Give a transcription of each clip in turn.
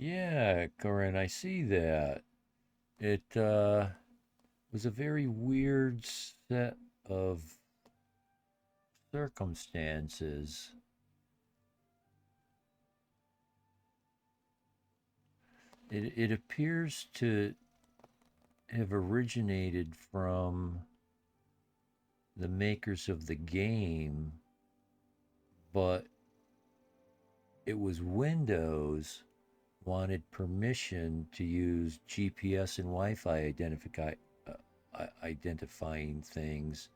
Yeah, Corinne, I see that. It was a very weird set of circumstances. It appears to have originated from the makers of the game, but it was Windows wanted permission to use GPS and Wi-Fi identifying things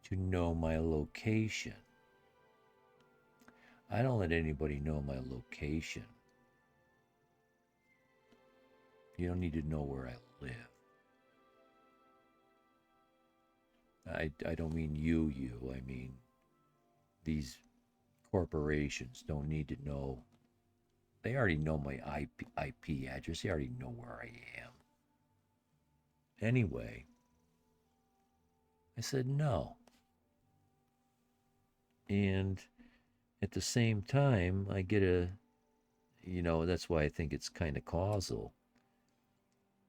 to know my location. I don't let anybody know my location. You don't need to know where I live. I don't mean you. I mean, these corporations don't need to know. They already know my IP address. They already know where I am. Anyway, I said no. And at the same time, I get that's why I think it's kind of causal.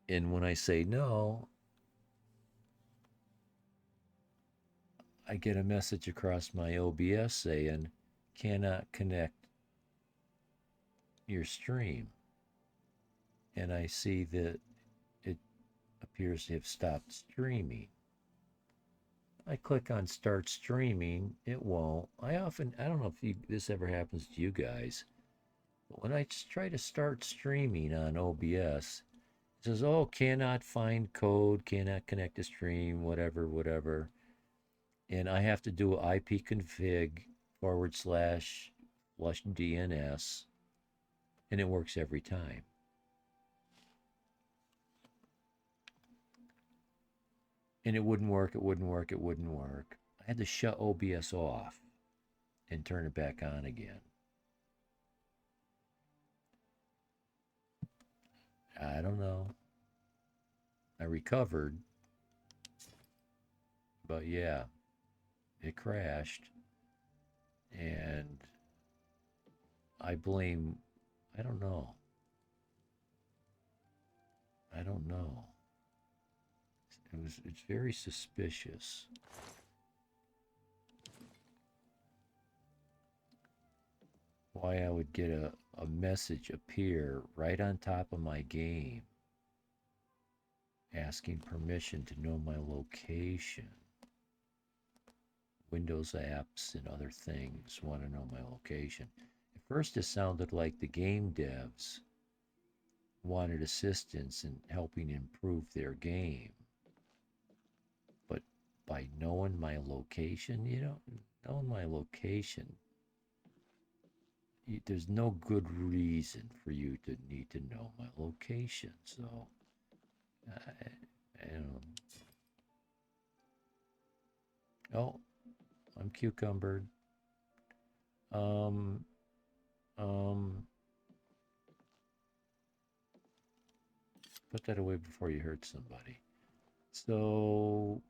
And when I say no, I get a message across my OBS saying, cannot connect your stream. And I see that it appears to have stopped streaming. I click on start streaming, it won't. I don't know if this ever happens to you guys, but when I try to start streaming on OBS, it says, oh, cannot find code, cannot connect to stream, whatever, whatever. And I have to do ipconfig /flush DNS, and it works every time. And it wouldn't work, it wouldn't work, it wouldn't work. I had to shut OBS off and turn it back on again. I don't know. I recovered, but yeah, it crashed. And I blame, I don't know. I don't know. It's very suspicious. Why I would get a message appear right on top of my game asking permission to know my location. Windows apps and other things want to know my location. At first, it sounded like the game devs wanted assistance in helping improve their game. But by knowing my location, knowing my location, there's no good reason for you to need to know my location. So, I don't know. Oh, I'm cucumbered. Um, um, put that away before you hurt somebody. So,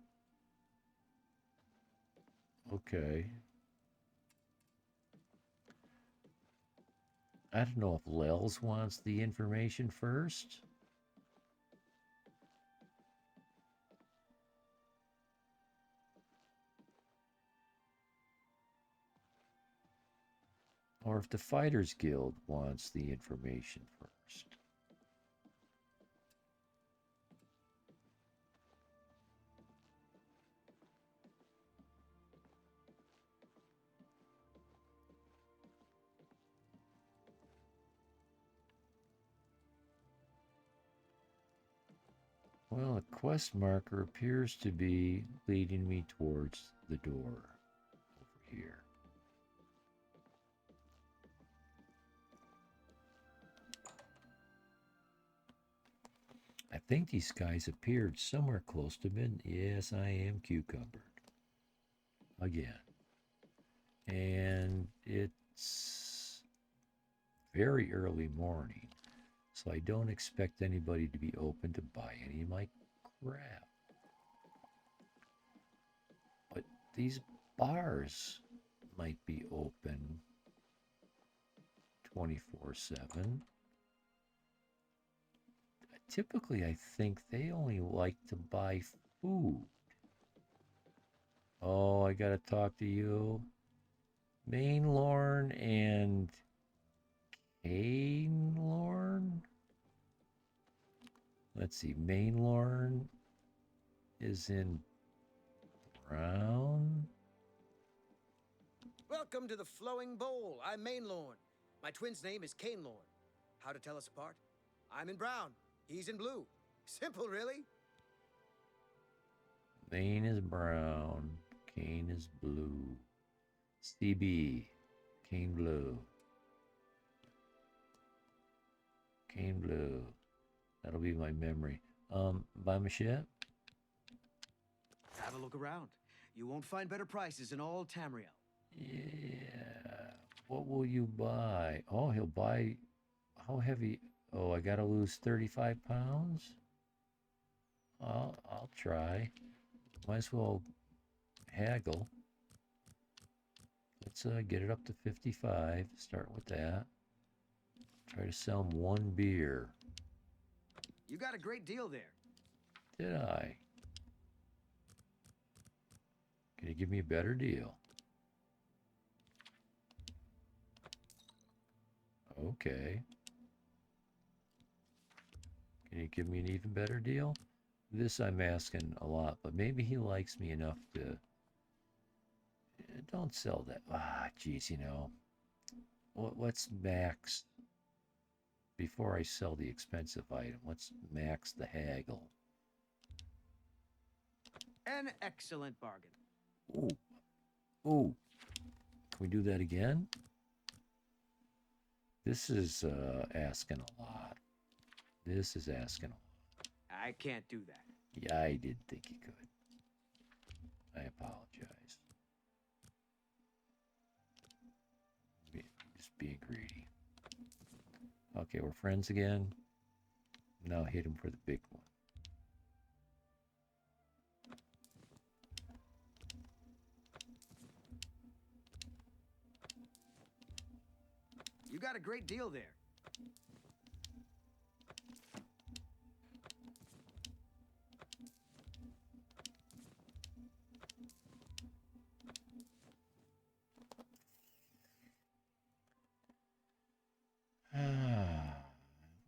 okay. I don't know if Lels wants the information first. Or if the Fighters Guild wants the information first. Well, a quest marker appears to be leading me towards the door over here. I think these guys appeared somewhere close to mid. Yes, I am cucumbered. Again. And it's very early morning, so I don't expect anybody to be open to buy any of my crap. But these bars might be open 24/7. typically I think they only like to buy food. Oh, I gotta talk to you. Mainlorn and Cainlorn? Let's see, Mainlorn is in brown. Welcome to the Flowing Bowl. I'm Mainlorn. My twin's name is Cainlorn. How to tell us apart? I'm in brown. He's in blue. Simple, really. Main is brown. Cain is blue. CB. Cain blue. Cain blue. That'll be my memory. Buy my ship? Have a look around. You won't find better prices in all Tamriel. Yeah. What will you buy? Oh, he'll buy. How heavy? Oh, I gotta lose 35 pounds? I'll try. Might as well haggle. Let's get it up to 55. Start with that. Try to sell him one beer. You got a great deal there. Did I? Can you give me a better deal? Okay. Can you give me an even better deal? This I'm asking a lot, but maybe he likes me enough to... Don't sell that. Ah, geez, you know. Let's max... Before I sell the expensive item, let's max the haggle. An excellent bargain. Ooh. Ooh. Can we do that again? This is asking a lot. This is asking a lot. I can't do that. Yeah, I didn't think you could. I apologize. Just being greedy. Okay, we're friends again. Now hit him for the big one. You got a great deal there.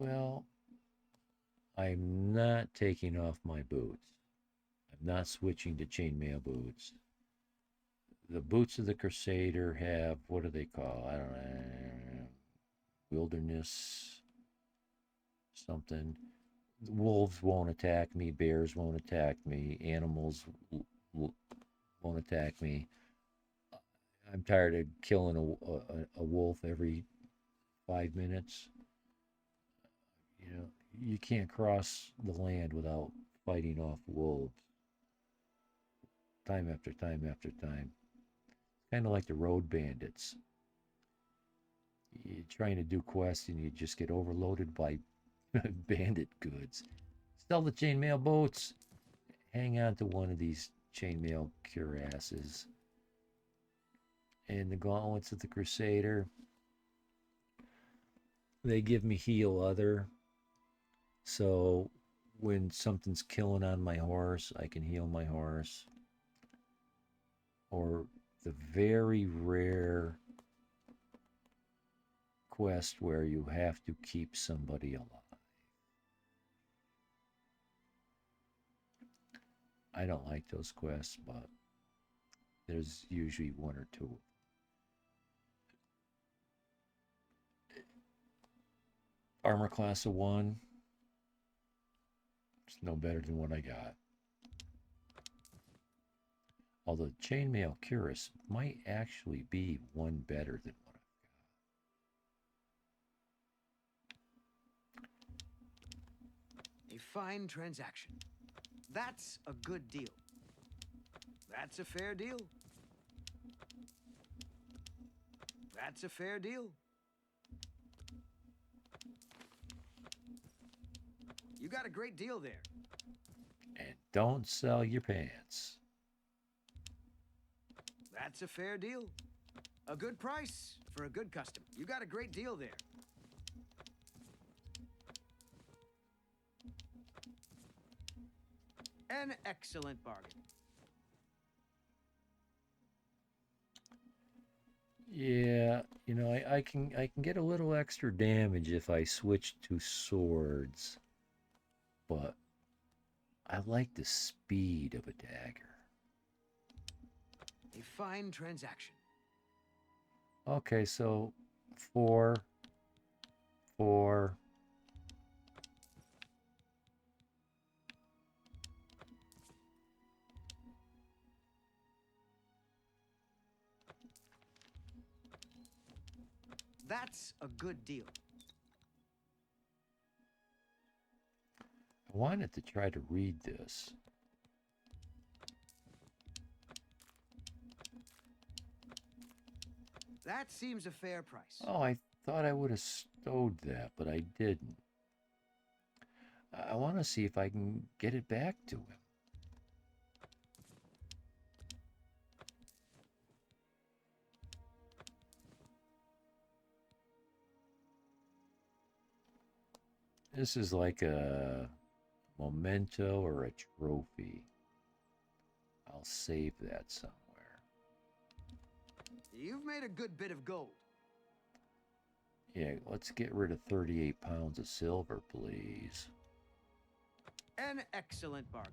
Well, I'm not taking off my boots. I'm not switching to chainmail boots. The boots of the Crusader have, what do they call? I don't know. Wilderness something. Wolves won't attack me. Bears won't attack me. Animals won't attack me. I'm tired of killing a wolf every 5 minutes. You know, you can't cross the land without fighting off wolves. Time after time after time. Kind of like the road bandits. You're trying to do quests and you just get overloaded by bandit goods. Sell the chainmail boats. Hang on to one of these chainmail cuirasses. And the gauntlets of the Crusader. They give me heal other. So when something's killing on my horse, I can heal my horse. Or the very rare quest where you have to keep somebody alive. I don't like those quests, but there's usually one or two. Armor class of 1. It's no better than what I got. Although chainmail cuirass might actually be one better than what I've got. A fine transaction. That's a good deal. That's a fair deal. That's a fair deal. You got a great deal there. And don't sell your pants. That's a fair deal. A good price for a good customer. You got a great deal there. An excellent bargain. Yeah, you know, I can get a little extra damage if I switch to swords, but I like the speed of a dagger. A fine transaction. Okay, so 4, 4. That's a good deal. I wanted to try to read this. That seems a fair price. Oh, I thought I would have stowed that, but I didn't. I want to see if I can get it back to him. This is like a memento or a trophy. I'll save that somewhere. You've made a good bit of gold. Yeah, let's get rid of 38 pounds of silver, please. An excellent bargain.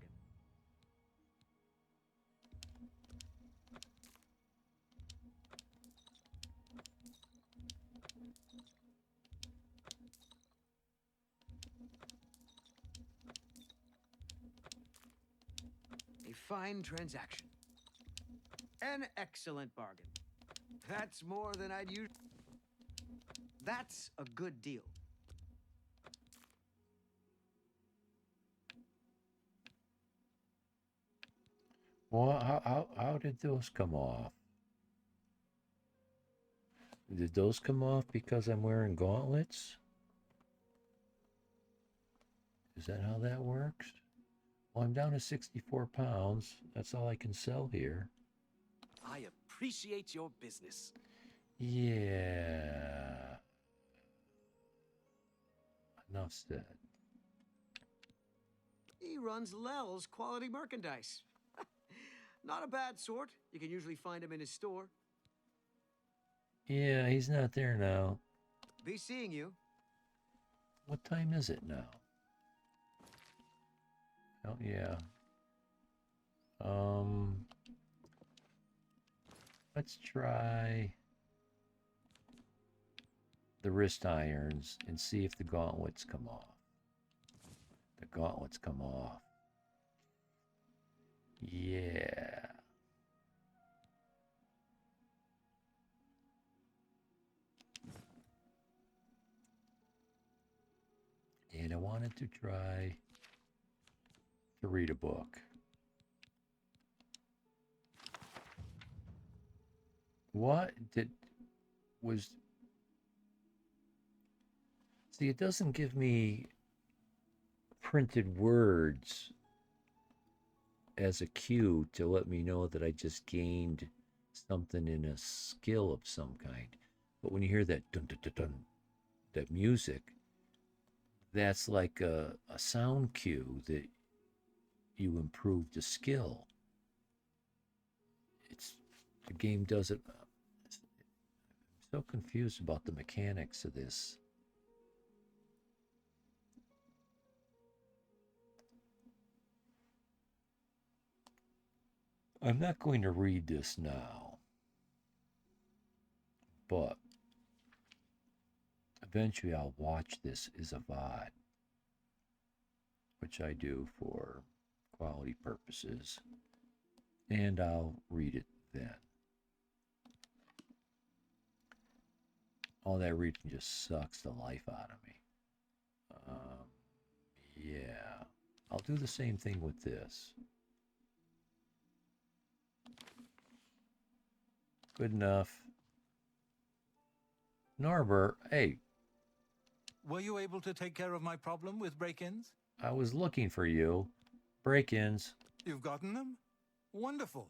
A fine transaction. An excellent bargain. That's more than I'd use. That's a good deal. Well, how did those come off? Did those come off because I'm wearing gauntlets? Is that how that works? Well, I'm down to 64 pounds. That's all I can sell here. I appreciate your business. Yeah. Enough said. He runs Lel's quality merchandise. Not a bad sort. You can usually find him in his store. Yeah, he's not there now. Be seeing you. What time is it now? Oh, yeah. Let's try the wrist irons and see if the gauntlets come off. The gauntlets come off. Yeah. And I wanted to try to read a book. What did was see, it doesn't give me printed words as a cue to let me know that I just gained something in a skill of some kind. But when you hear that dun dun dun dun, that music, that's like a sound cue that you improved a skill. It's the game does it. I'm so confused about the mechanics of this. I'm not going to read this now, but eventually I'll watch this as a VOD, which I do for quality purposes, and I'll read it then. All that reading just sucks the life out of me. Yeah, I'll do the same thing with this. Good enough. Norbert, hey, Were you able to take care of my problem with break-ins? I was looking for you. Break-ins. You've gotten them? Wonderful.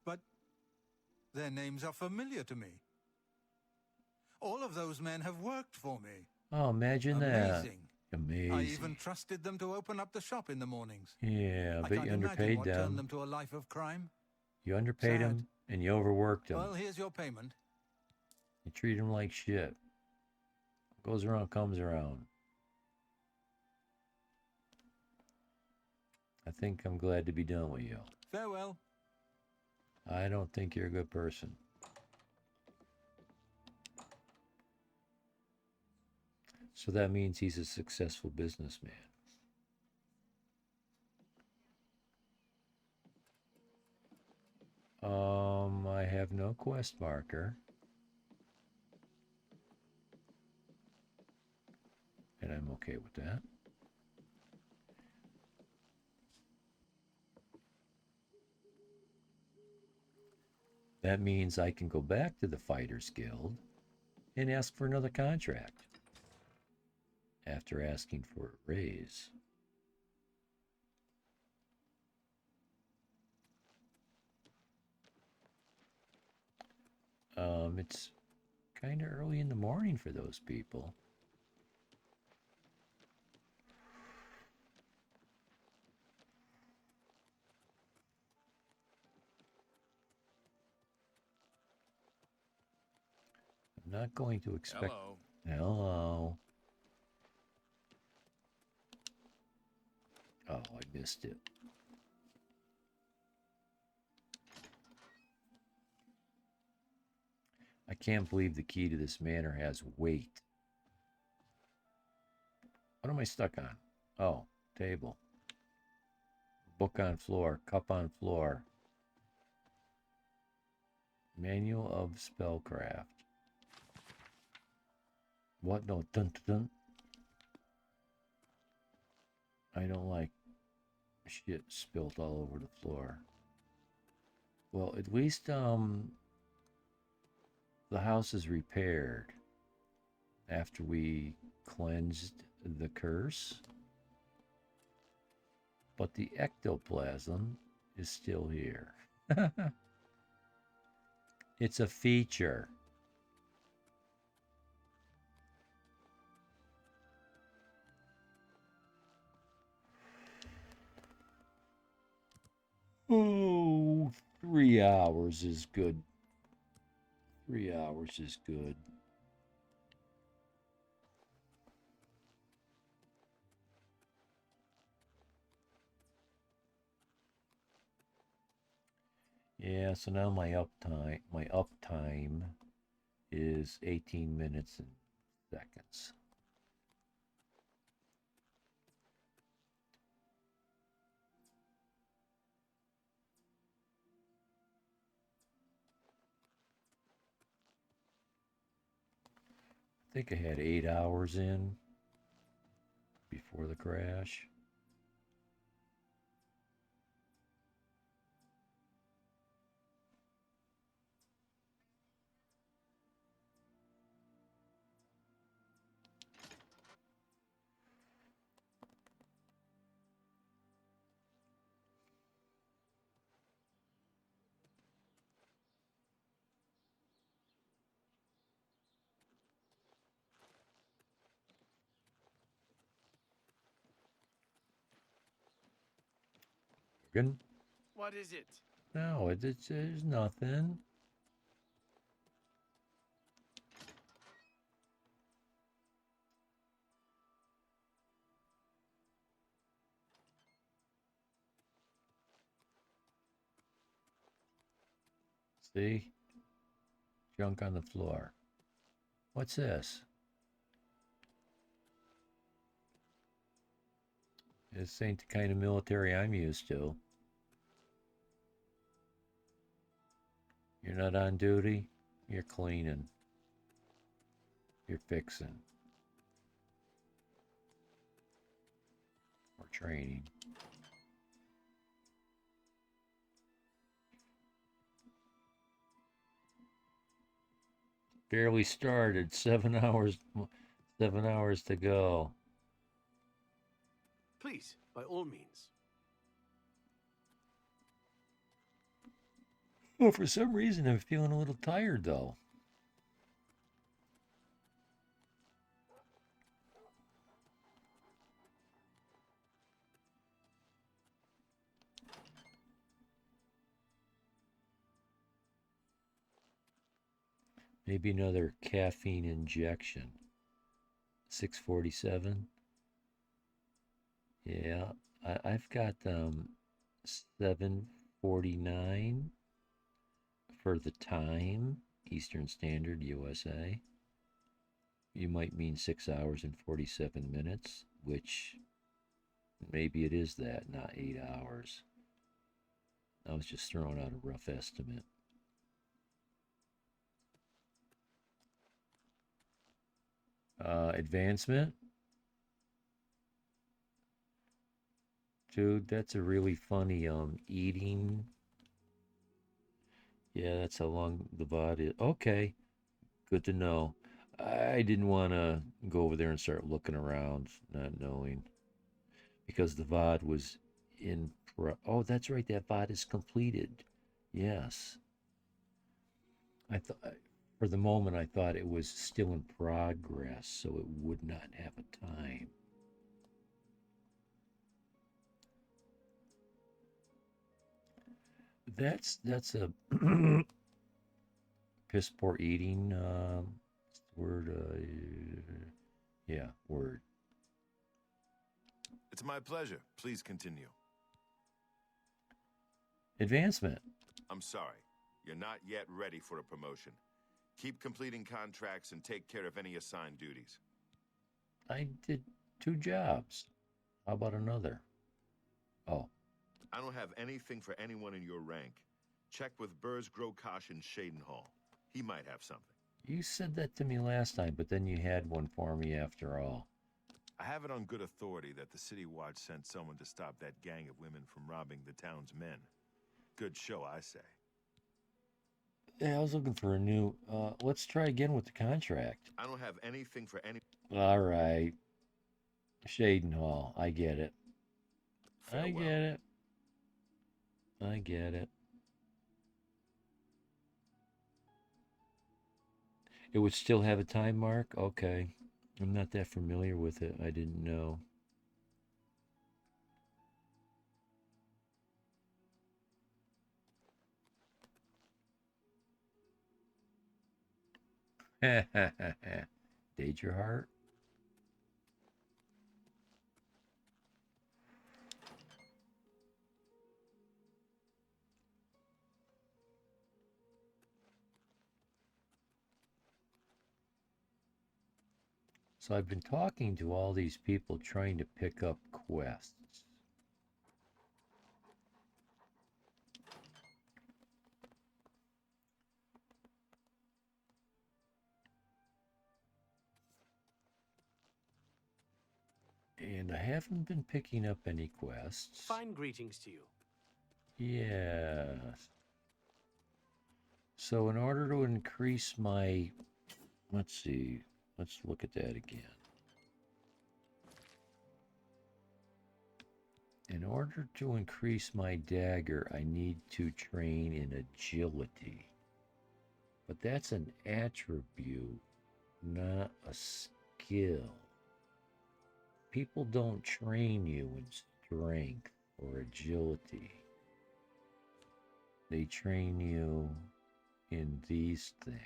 But their names are familiar to me. All of those men have worked for me. Oh, imagine that. Amazing. Amazing. I even trusted them to open up the shop in the mornings. Yeah, I but can't you imagine underpaid what turned them. them to a life of crime. You underpaid Sad. them and you overworked them. Well, here's your payment. You treat them like shit. What goes around comes around. I think I'm glad to be done with you. Farewell. I don't think you're a good person. So that means he's a successful businessman. I have no quest marker. And I'm okay with that. That means I can go back to the Fighters Guild and ask for another contract after asking for a raise. It's kind of early in the morning for those people. I'm not going to expect... Hello. Hello. Oh, I missed it. I can't believe the key to this manor has weight. What am I stuck on? Oh, table. Book on floor. Cup on floor. Manual of Spellcraft. What? No. Dun, dun, dun. I don't like shit spilt all over the floor. Well, at least, the house is repaired after we cleansed the curse. But the ectoplasm is still here. It's a feature. Oh, 3 hours is good. 3 hours is good. Yeah, so now my uptime is 18 minutes and seconds. I think I had 8 hours in before the crash. Good. What is it? No, there's nothing. See? Junk on the floor. What's this? This ain't the kind of military I'm used to. You're not on duty? You're cleaning. You're fixing. Or training. Barely started. 7 hours. 7 hours to go. Please, by all means. Well, for some reason, I'm feeling a little tired, though. Maybe another caffeine injection. 647. Yeah, I've got 7:49 for the time, Eastern Standard USA. You might mean 6 hours and 47 minutes, which maybe it is that, not 8 hours. I was just throwing out a rough estimate. Advancement. Dude, that's a really funny eating. Yeah, that's how long the VOD is. Okay, good to know. I didn't want to go over there and start looking around, not knowing, because the VOD was in oh, that's right, that VOD is completed. Yes. I thought for the moment I thought it was still in progress, so it would not have a time. That's a piss poor eating word. Yeah, word. It's my pleasure. Please continue. Advancement. I'm sorry. You're not yet ready for a promotion. Keep completing contracts and take care of any assigned duties. I did 2 jobs. How about another? Oh, I don't have anything for anyone in your rank. Check with Burrs Grokosh in Shadenhall. He might have something. you said that to me last time, but then you had one for me after all. I have it on good authority that the City Watch sent someone to stop that gang of women from robbing the town's men. Good show, I say. Yeah, I was looking for a new. Let's try again with the contract. I don't have anything for any... All right. Shadenhall. I get it. Farewell. I get it. I get it. It would still have a time mark? Okay. I'm not that familiar with it. I didn't know. Date your heart? So I've been talking to all these people trying to pick up quests. And I haven't been picking up any quests. Fine greetings to you. Yes. So in order to increase my, let's see, let's look at that again. In order to increase my dagger, I need to train in agility. But that's an attribute, not a skill. People don't train you in strength or agility. They train you in these things.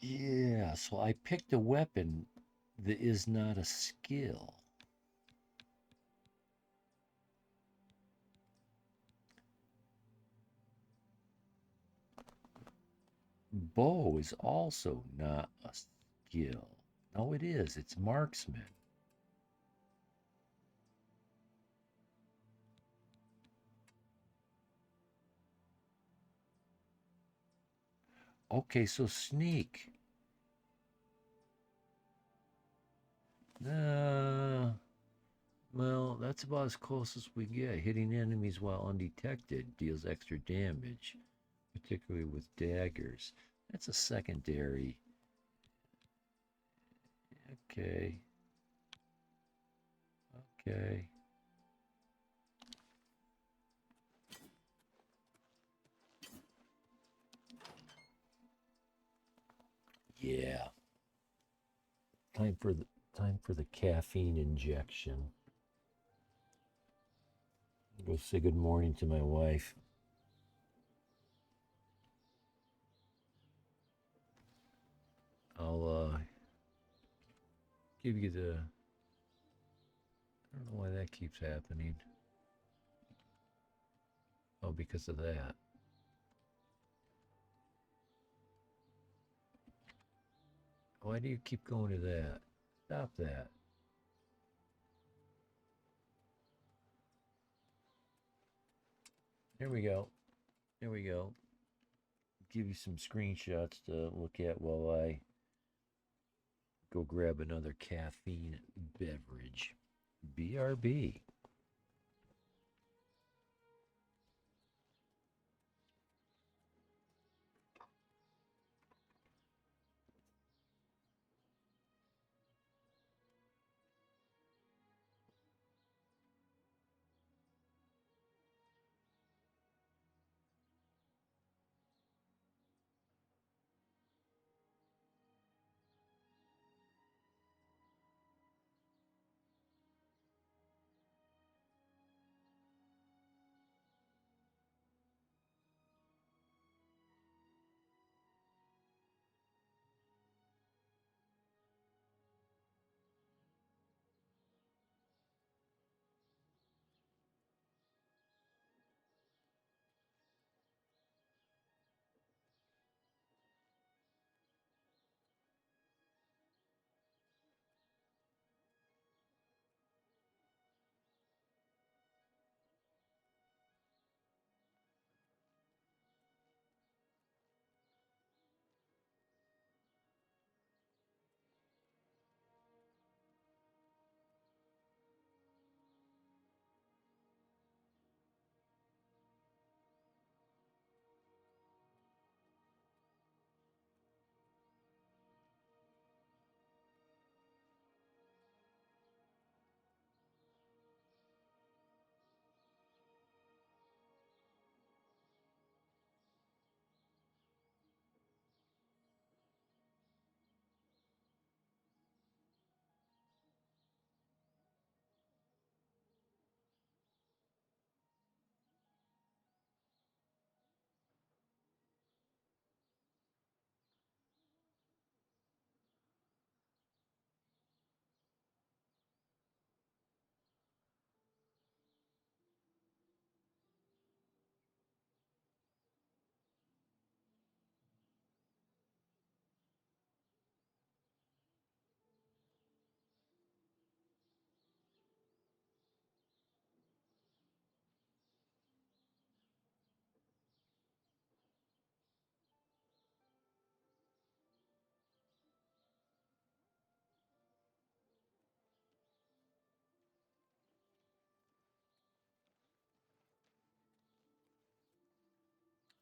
Yeah, so I picked a weapon that is not a skill. Bow is also not a skill. No, it is. It's marksman. Okay, so sneak. Well, that's about as close as we get. Hitting enemies while undetected deals extra damage, particularly with daggers. That's a secondary. Okay. Okay. Time for the caffeine injection. Go say good morning to my wife. I'll give you the. I don't know why that keeps happening. Oh, because of that. Why do you keep going to that? Stop that. There we go. There we go. Give you some screenshots to look at while I go grab another caffeine beverage. BRB.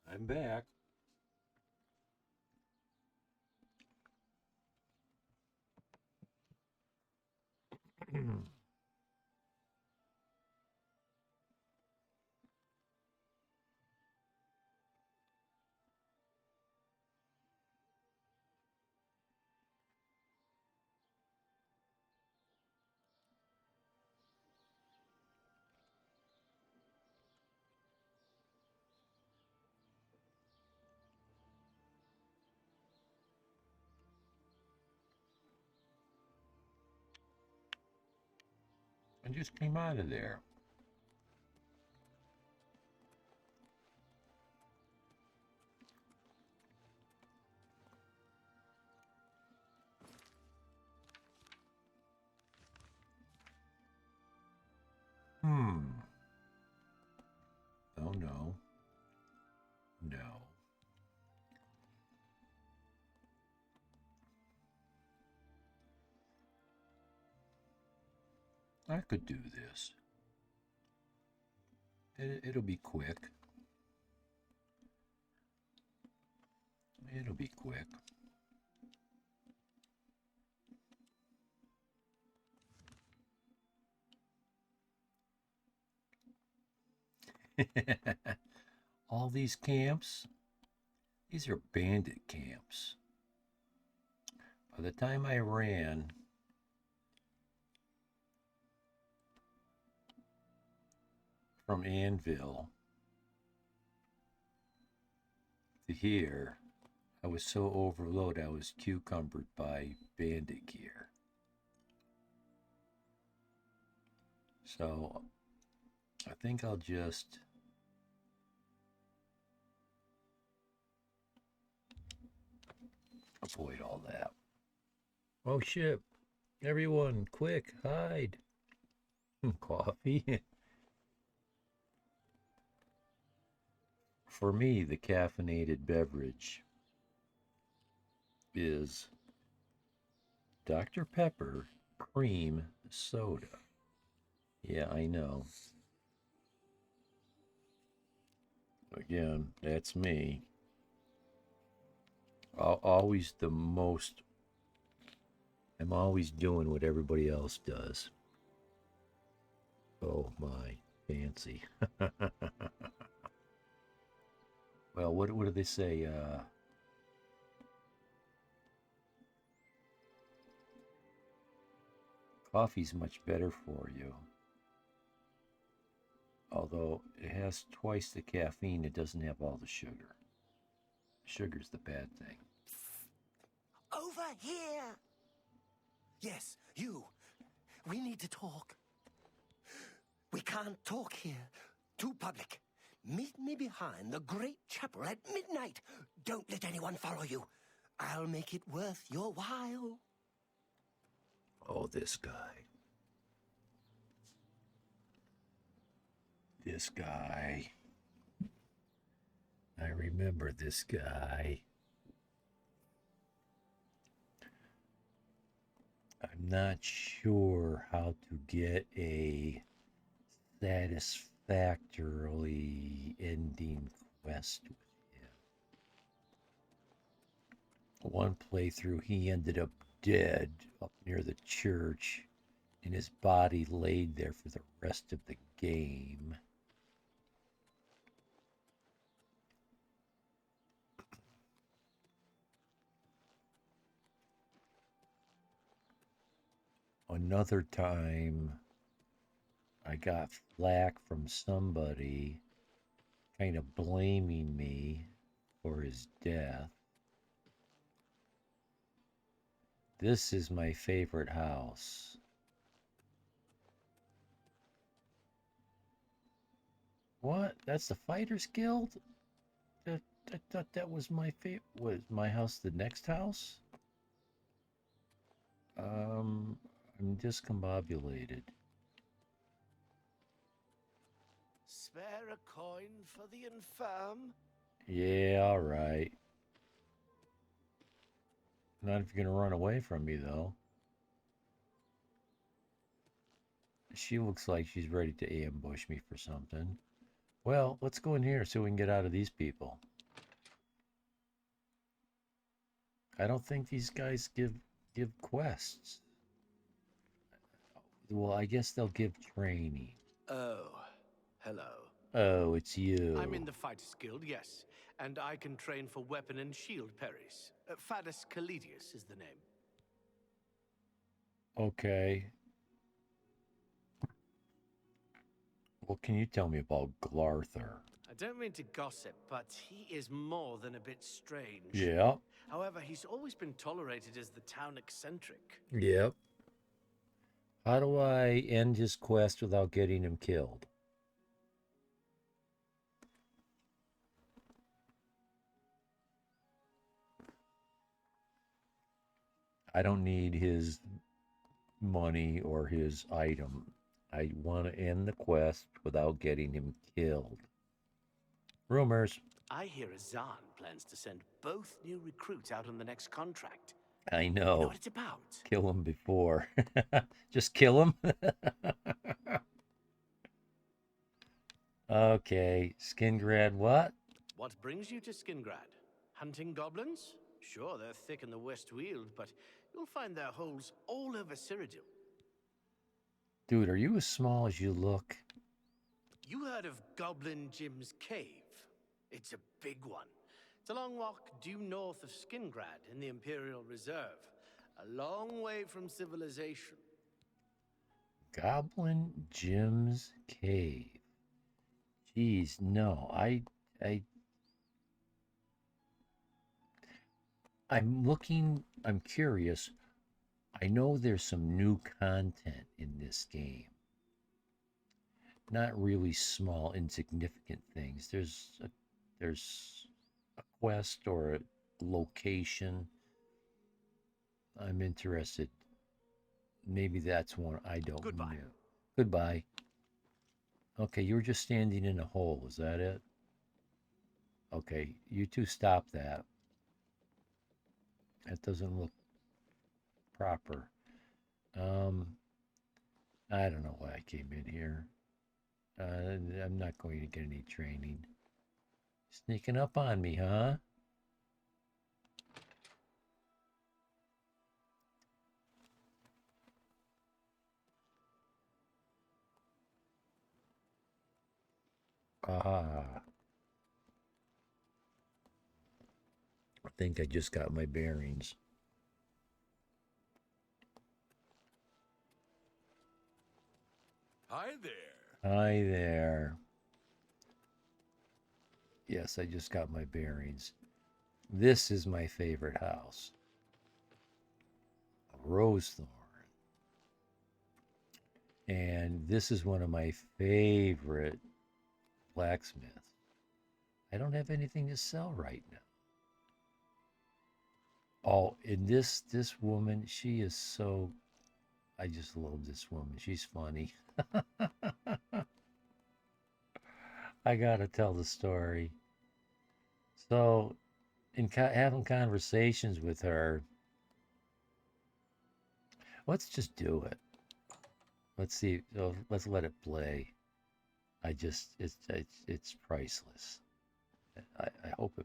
I'm back. I just came out of there. Oh no. No. I could do this. It'll be quick. It'll be quick. All these camps, these are bandit camps. By the time I ran from Anvil to here, I was so overloaded I was cucumbered by bandit gear. So I think I'll just avoid all that. Oh shit. Everyone, quick, hide. Coffee. For me, the caffeinated beverage is Dr. Pepper cream soda. Yeah, I know. Again, that's me. Always the most. I'm always doing what everybody else does. Oh my, fancy. Well, what do they say? Coffee's much better for you. Although it has twice the caffeine, it doesn't have all the sugar. Sugar's the bad thing. Over here! Yes, you. We need to talk. We can't talk here. Too public. Meet me behind the great chapel at midnight. Don't let anyone follow you. I'll make it worth your while. Oh, this guy. This guy. I remember this guy. I'm not sure how to get a satisfactorily ending quest with him. One playthrough, he ended up dead up near the church, and his body laid there for the rest of the game. Another time, I got flack from somebody kind of blaming me for his death. This is my favorite house. What? That's the Fighters Guild? I thought that was my favorite. Was my house the next house? I'm discombobulated. Spare a coin for the infirm? Yeah, all right. Not if you're gonna run away from me, though. She looks like she's ready to ambush me for something. Well, let's go in here so we can get out of these people. I don't think these guys give quests. Well, I guess they'll give training. Oh, hello. Oh, it's you. I'm in the Fighters Guild, yes. And I can train for weapon and shield parries. Fadus Caledius is the name. Okay. Well, can you tell me about Glarther? I don't mean to gossip, but he is more than a bit strange. Yeah. However, he's always been tolerated as the town eccentric. Yep. How do I end his quest without getting him killed? I don't need his money or his item. I want to end the quest without getting him killed. Rumors. I hear Azan plans to send both new recruits out on the next contract. I know. You know what it's about? Kill him before. Just kill him? Okay. Skingrad what? What brings you to Skingrad? Hunting goblins? Sure, they're thick in the West Weald, but you'll find their holes all over Cyrodiil. Dude, are you as small as you look? You heard of Goblin Jim's Cave? It's a big one. It's a long walk due north of Skingrad in the Imperial Reserve. A long way from civilization. Goblin Jim's Cave. Jeez, no. I I'm looking, I'm curious. I know there's some new content in this game. Not really small, insignificant things. There's a quest or a location. I'm interested. Maybe that's one I don't Goodbye. know. Goodbye. Okay, you were just standing in a hole. Is that it? Okay, you two stop that. That doesn't look proper. Um, I don't know why I came in here. I'm not going to get any training. Sneaking up on me, huh? Ah, I think I just got my bearings. Hi there. Hi there. Yes, I just got my bearings. This is my favorite house. A Rosethorn. And this is one of my favorite blacksmiths. I don't have anything to sell right now. Oh, and this woman, she is so, I just love this woman. She's funny. I gotta tell the story. So, in having conversations with her, let's just do it. Let's see. Let's let it play. It's priceless. I hope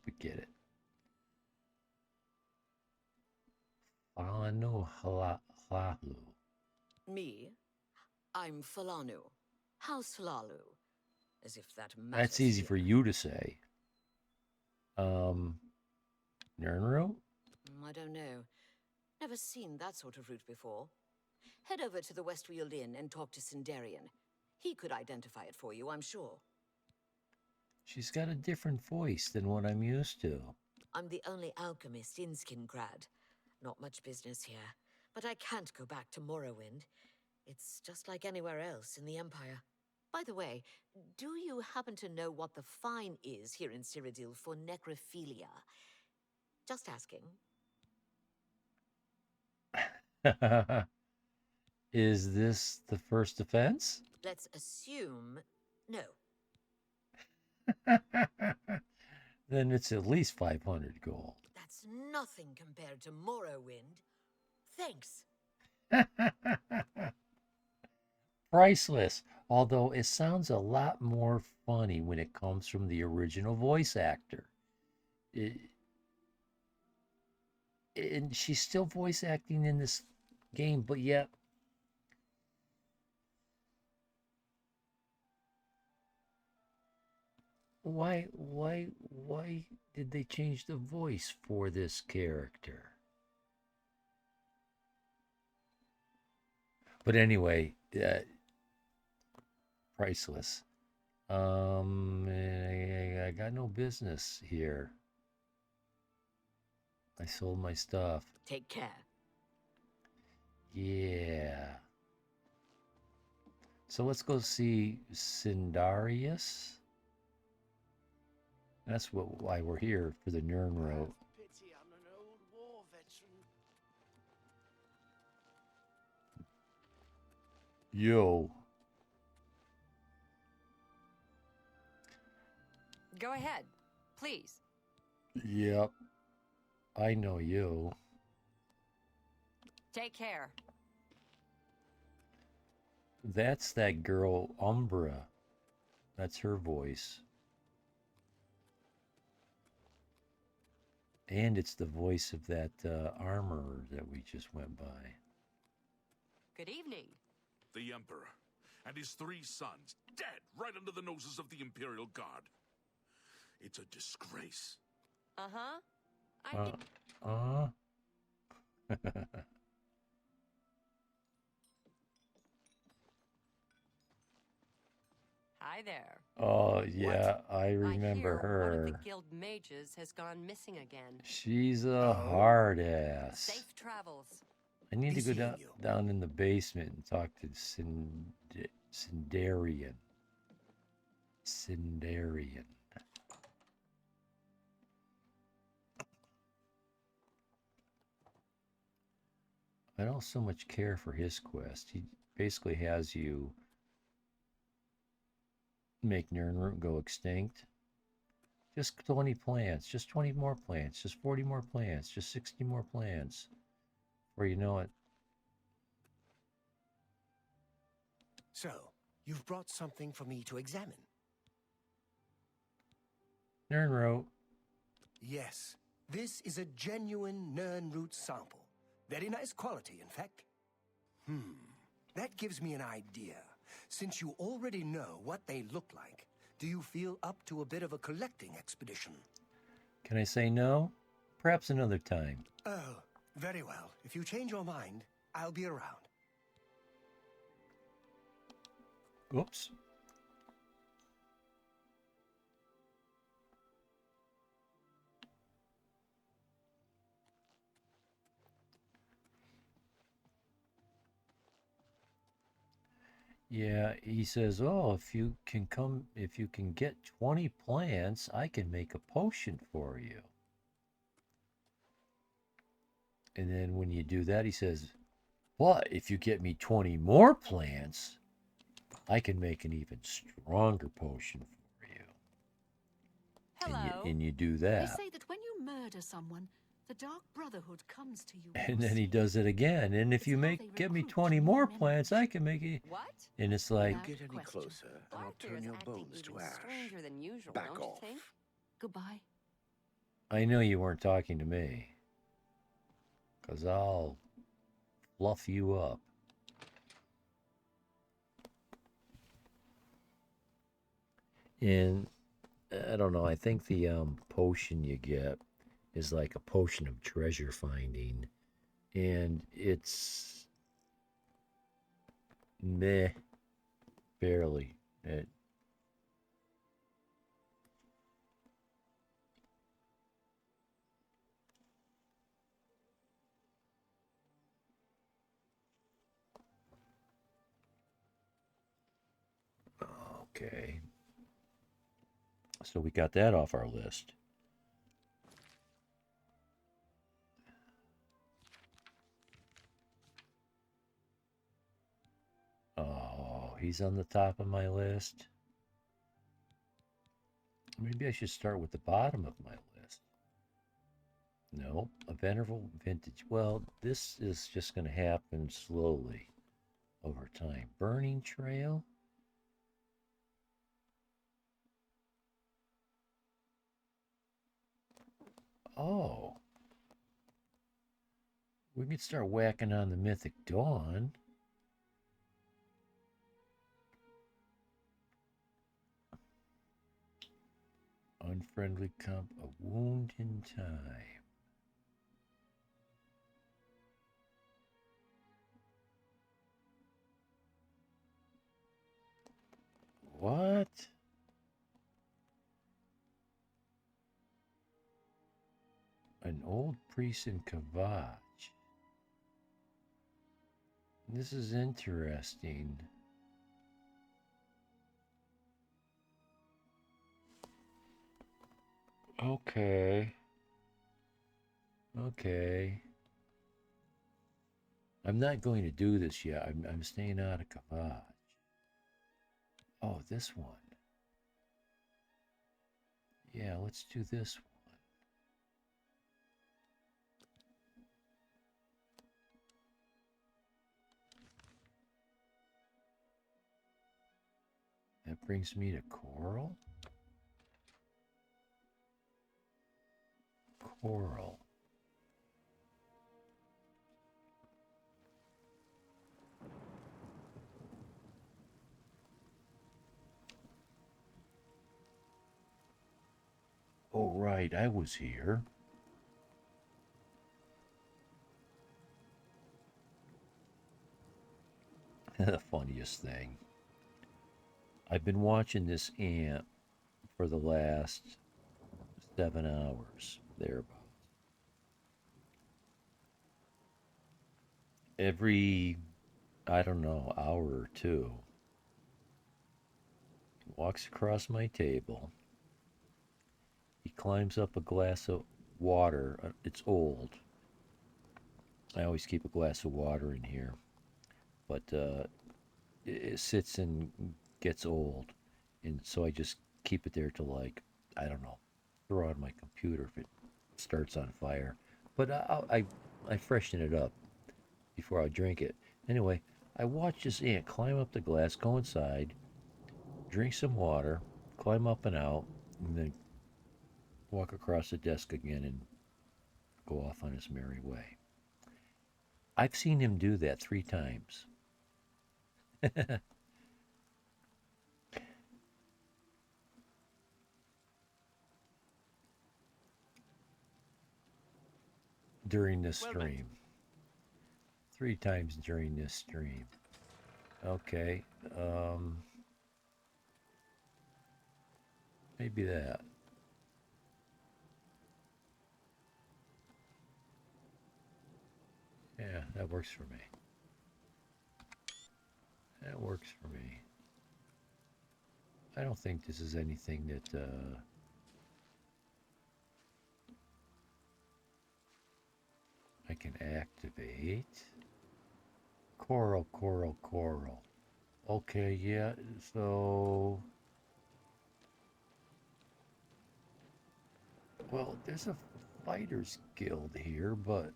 we get it. Falanu Hlahu. Me? I'm Falanu. House Falalu. As if that matters. That's easy here. for you to say. Nernru? I don't know. Never seen that sort of route before. Head over to the Westfield Inn and talk to Sindarian. He could identify it for you, I'm sure. She's got a different voice than what I'm used to. I'm the only alchemist in Skingrad. Not much business here, but I can't go back to Morrowind. It's just like anywhere else in the Empire. By the way, do you happen to know what the fine is here in Cyrodiil for necrophilia? Just asking. Is this the first offense? Let's assume no. Then it's at least 500 gold. That's nothing compared to Morrowind. Thanks. Priceless, although it sounds a lot more funny when it comes from the original voice actor. And she's still voice acting in this game, but yet why did they change the voice for this character? But anyway, priceless. I got no business here. I sold my stuff. Take care. Yeah. So let's go see Sindarius. That's why we're here, for the Nernro. Pity I'm an old war veteran. Yo. Go ahead, please. Yep. I know you. Take care. That's that girl, Umbra. That's her voice. And it's the voice of that armorer that we just went by. Good evening. The Emperor and his 3 sons dead right under the noses of the Imperial Guard. It's a disgrace. Uh-huh. Hi there. Oh, yeah, I I remember hear one of the her. guild mages has gone missing again. She's a Oh? hard ass. Safe travels. I need Be to go seeing you. down in the basement and talk to Sindarian. Sindarian. I don't so much care for his quest. He basically has you make Nirnroot go extinct. Just 20 plants, just 20 more plants, just 40 more plants, just 60 more plants. Or you know it. So, you've brought something for me to examine. Nirnroot. Yes, this is a genuine Nirnroot sample. Very nice quality, in fact. That gives me an idea. Since you already know what they look like, do you feel up to a bit of a collecting expedition? Can I say no? Perhaps another time. Oh, very well. If you change your mind, I'll be around. Oops. Yeah, he says, "Oh, if you can get 20 plants, I can make a potion for you." And then when you do that, he says, "But if you get me 20 more plants, I can make an even stronger potion for you." Hello. And you do They that. say that when you murder someone, the Dark Brotherhood comes to you. And then he does it again. And if It's you how they get me recruit 20 new more members. plants, I can make it. What? And it's like, Without Get any question. closer, and I'll Arthur turn is your acting bones to even ash. stranger than usual, Back don't off. you think? Goodbye. I know you weren't talking to me. Because I'll fluff you up. And I don't know, I think the potion you get is like a potion of treasure finding. And it's meh, barely. Okay. So we got that off our list. Oh, he's on the top of my list. Maybe I should start with the bottom of my list. No, a venerable vintage. Well, this is just going to happen slowly over time. Burning Trail. Oh. We could start whacking on the Mythic Dawn. Unfriendly comp, a wound in time. What? An old priest in Kavach. This is interesting. Okay. Okay. I'm not going to do this yet. I'm staying out of Kavach. Oh, this one. Yeah, let's do this one. That brings me to Coral. Coral. Oh, right, I was here. The funniest thing. I've been watching this ant for the last 7 hours, thereabouts. Every, I don't know, hour or two, he walks across my table. He climbs up a glass of water. It's old. I always keep a glass of water in here, but it sits and gets old, and so I just keep it there to, like, I don't know, throw on my computer if it starts on fire. But I freshen it up before I drink it. Anyway, I watch this ant climb up the glass, go inside, drink some water, climb up and out, and then walk across the desk again and go off on his merry way. I've seen him do that 3 times. During this stream. 3 times during this stream. Okay. Maybe that. Yeah, that works for me. That works for me. I don't think this is anything that I can activate. Coral. Okay, yeah, so... Well, there's a fighters guild here, but...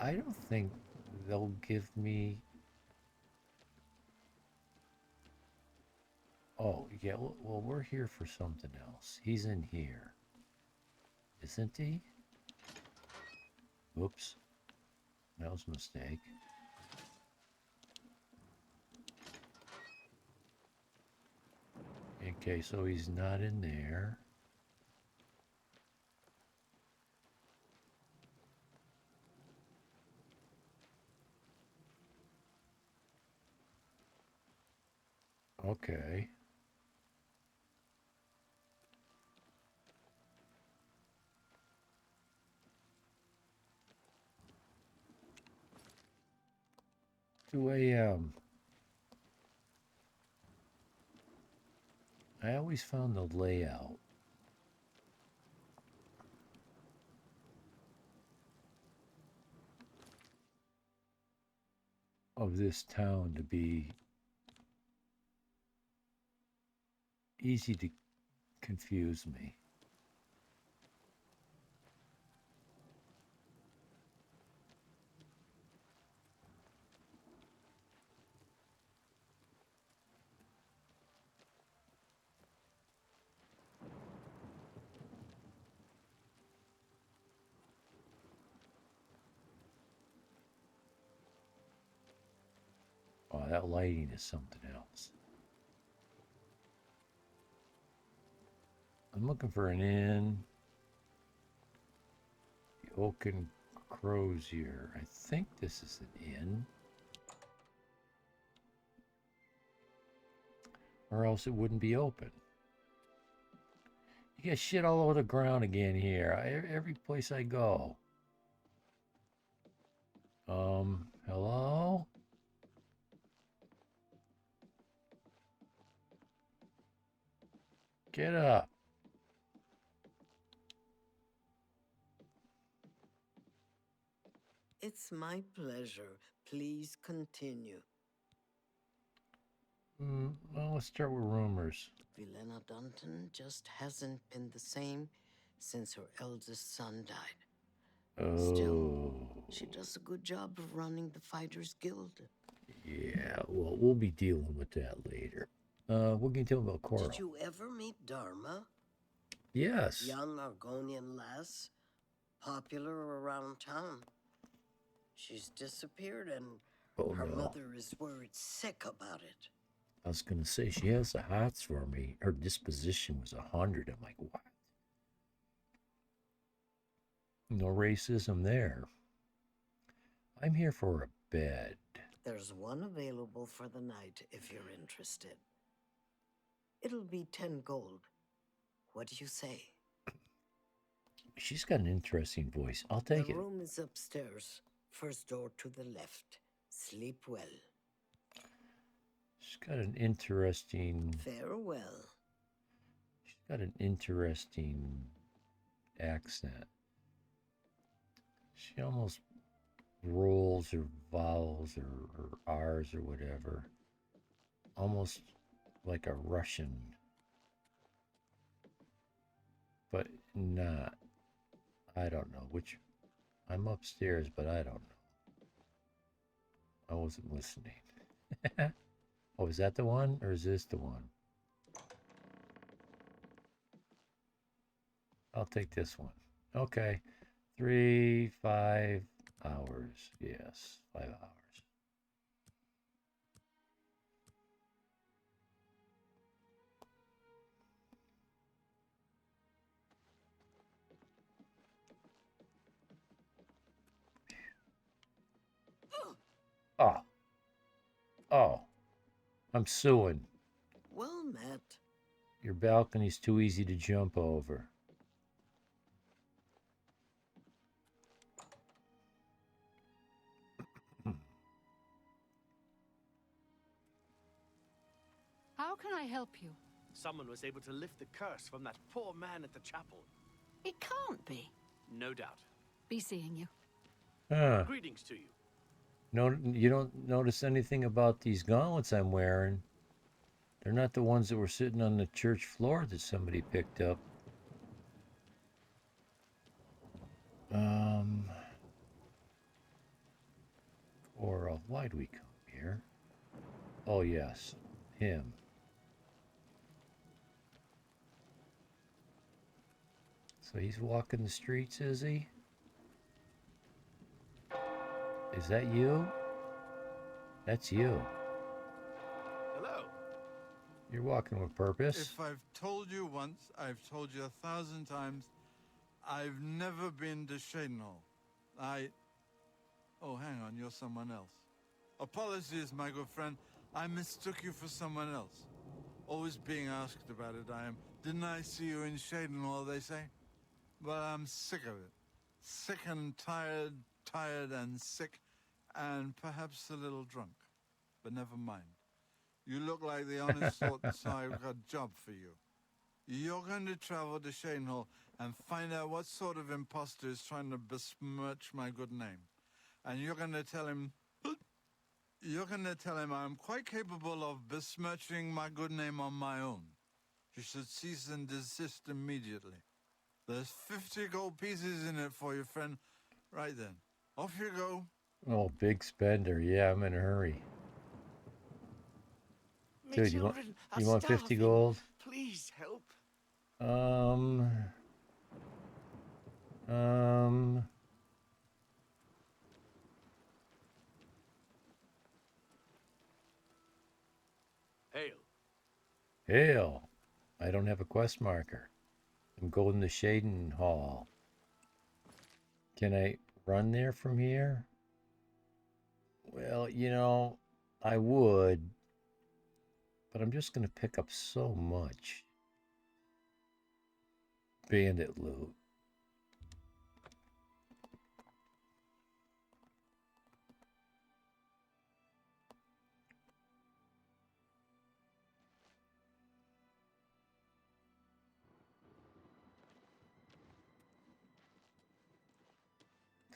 I don't think they'll give me... Oh, yeah, well, we're here for something else. He's in here. Isn't he? Oops. That was a mistake. Okay, so he's not in there. Okay. Two a.m. I always found the layout of this town to be easy to confuse me. Oh, that lighting is something else. I'm looking for an inn. The Oaken Crozier. I think this is an inn. Or else it wouldn't be open. You get shit all over the ground again here. Every place I go. Hello? Get up. It's my pleasure. Please continue. Well, let's start with rumors. Vilena Dunton just hasn't been the same since her eldest son died. Oh. Still, she does a good job of running the Fighters Guild. Yeah, well, we'll be dealing with that later. What can you tell me about Coral? Did you ever meet Dharma? Yes. Young Argonian lass, popular around town. She's disappeared and her mother is worried sick about it. I was going to say, she has the hots for me. Her disposition was 100. I'm like, what? No racism there. I'm here for a bed. There's one available for the night if you're interested. It'll be 10 gold. What do you say? She's got an interesting voice. I'll take The it. room is upstairs. First door to the left. Sleep well. She's got an interesting... Farewell. She's got an interesting accent. She almost rolls her vowels or R's or whatever. Almost like a Russian. But not. I don't know which. I'm upstairs, but I don't know. I wasn't listening. Oh, is that the one? Or is this the one? I'll take this one. Okay. 5 hours. Yes, 5 hours. Oh. Oh. I'm suing. Well met. Your balcony's too easy to jump over. How can I help you? Someone was able to lift the curse from that poor man at the chapel. It can't be. No doubt. Be seeing you. Huh. Greetings to you. No, you don't notice anything about these gauntlets I'm wearing. They're not the ones that were sitting on the church floor that somebody picked up. Or why do we come here? Oh yes, him. So he's walking the streets, is he? Is that you? That's you. Hello. You're walking with purpose. If I've told you once, I've told you 1,000 times, I've never been to Shadenhall. Oh, hang on, you're someone else. Apologies, my good friend. I mistook you for someone else. Always being asked about it, I am. Didn't I see you in Shadenhall, they say? But I'm sick of it. Sick and tired, tired and sick, and perhaps a little drunk. But never mind. You look like the honest sort, so I've got a job for you. You're going to travel to Shadenhall and find out what sort of imposter is trying to besmirch my good name. And you're going to tell him... I'm quite capable of besmirching my good name on my own. You should cease and desist immediately. There's 50 gold pieces in it for you, friend. Right then. Off you go. Oh, big spender. Yeah, I'm in a hurry. Dude, you want 50 gold? Please help. Hail. Hail. I don't have a quest marker. I'm going to Shaden Hall. Can I run there from here? Well, you know, I would, but I'm just going to pick up so much bandit loot.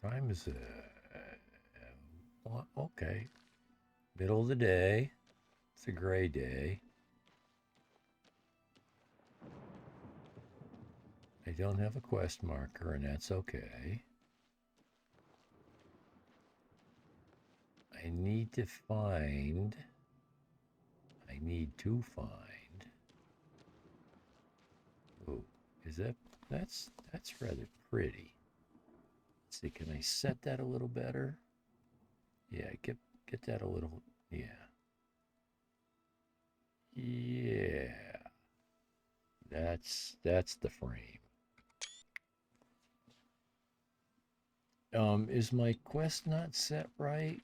Time is okay. Middle of the day. It's a gray day. I don't have a quest marker, and that's okay. I need to find. Oh, is that's rather pretty. Let's see, can I set that a little better? Yeah, get that a little, yeah. Yeah. That's the frame. Is my quest not set right?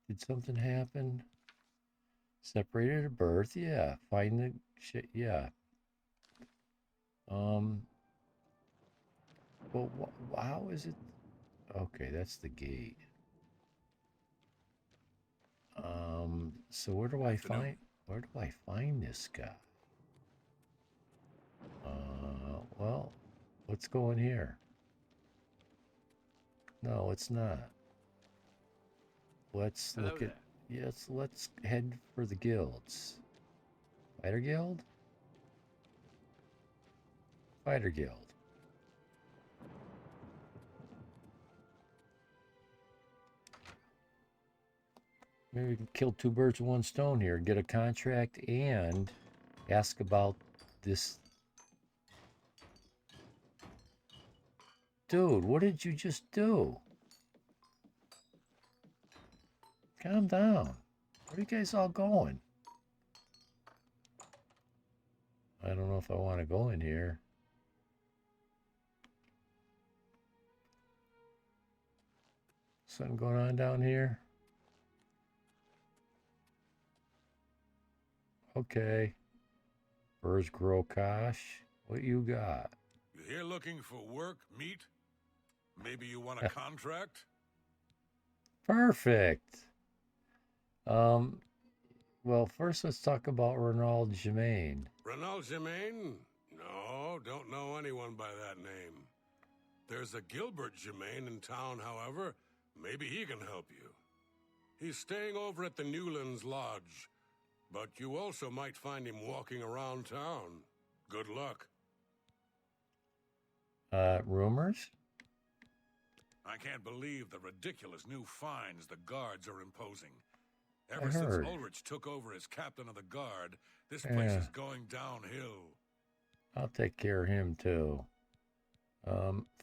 Did something happen? Separated at birth, yeah. Find the shit, yeah. Well, how is it? Okay, that's the gate. So where do I find this guy? Well, let's go in here. No, it's not. Let's look at, yes, let's head for the guilds. Fighter Guild? Fighter Guild. Maybe we can kill two birds with one stone here. Get a contract and ask about this. Dude, what did you just do? Calm down. Where are you guys all going? I don't know if I want to go in here. Something going on down here? Okay. Burrs Grokash, what you got? You here looking for work, meat? Maybe you want a contract? Perfect. Well, first let's talk about Ronald Germain. Ronald Germain? No, don't know anyone by that name. There's a Gilbert Germain in town, however. Maybe he can help you. He's staying over at the Newlands Lodge, but you also might find him walking around town. Good luck. Rumors? I can't believe the ridiculous new fines the guards are imposing. Ever since Ulrich took over as captain of the guard, this place is going downhill. I'll take care of him too.